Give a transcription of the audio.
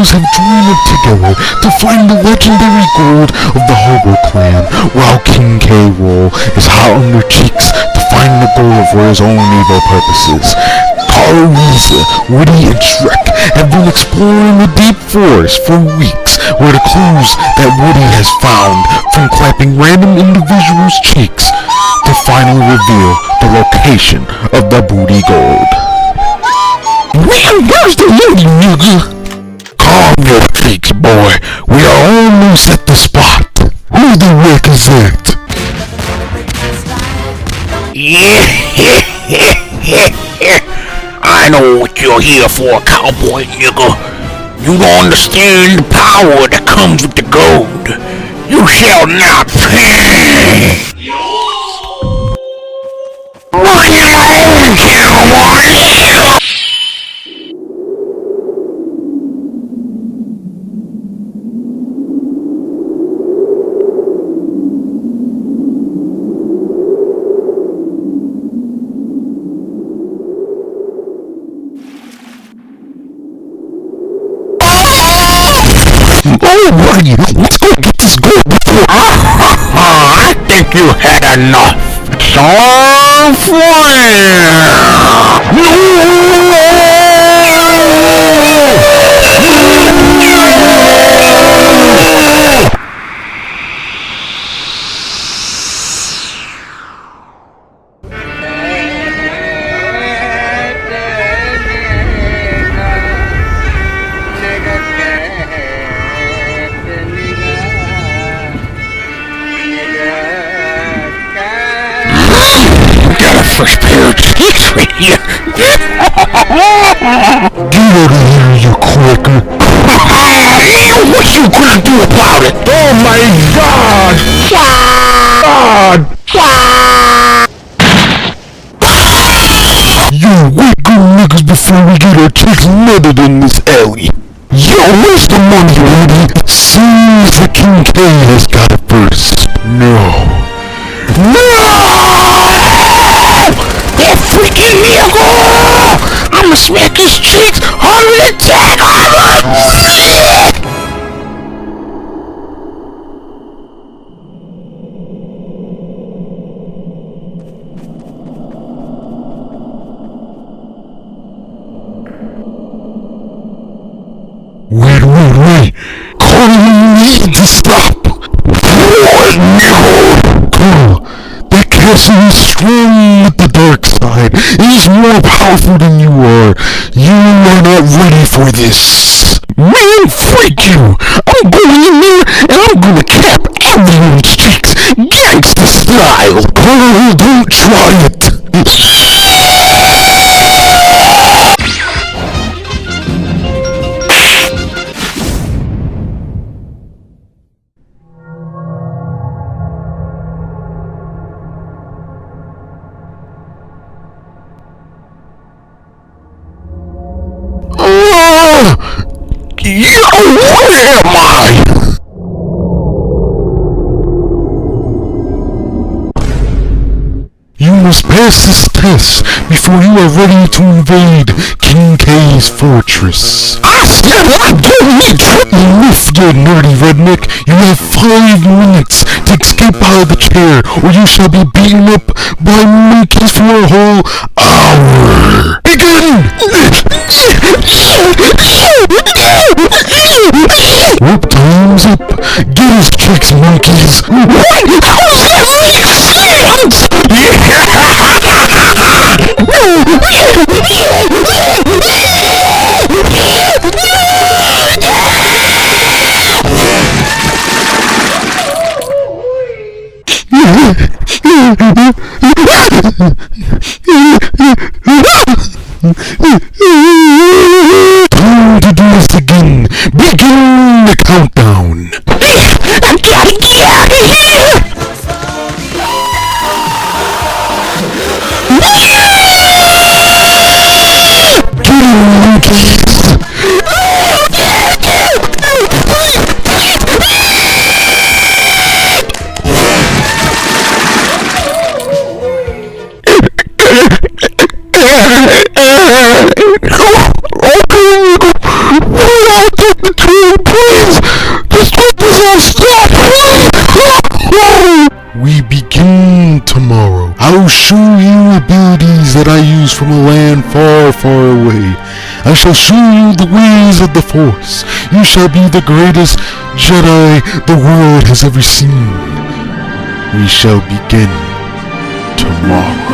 heroes have joined up together to find the legendary gold of the Hobo clan, while King K. Rool is hot on their cheeks to find the gold for his own evil purposes. Wheezer, Woody, and Shrek have been exploring the deep forest for weeks, where the clues that Woody has found from clapping random individuals' cheeks to finally reveal the location of the booty gold. Where's the lady, nigga? Calm your cheeks, boy. We are almost at the spot. Who the wreck is that? I know what you're here for, cowboy nigga. You don't understand the power that comes with the gold. You shall not pay. Run your own, cowboy! Alrighty, let's go get this gold before I think you had enough. So fresh pair of cheeks right here. Get out of here, you quaker. What you gonna do about it? Oh my god! You wait good niggas before we get our chicks nutted in this alley. Yo, where's the money, Woody? Seems the King K has got it first. No! That freaking nigga! I'ma smack his cheeks harder than Jack! Wait. Carl needs to stop. What, nigga? Carl, that castle is strong with the dark side. It is more powerful than you are. You are not ready for this. Man, freak you! I'm going in there and I'm gonna cap everyone's cheeks. Gangsta style. Carl, don't try it. Where am I? You must pass this test before you are ready to invade King K's fortress. I said I'm doing it! Lift, you nerdy redneck. You have 5 minutes to escape out of the chair, or you shall be beaten up by monkeys for a whole hour. Begin! Whoop, time's up. Get his chicks, monkeys. What? How's that make sense? Time to do this again. Begin the countdown. I gotta get out of here! Get him, monkeys. news from a land far, far away. I shall show you the ways of the Force. You shall be the greatest Jedi the world has ever seen. We shall begin tomorrow.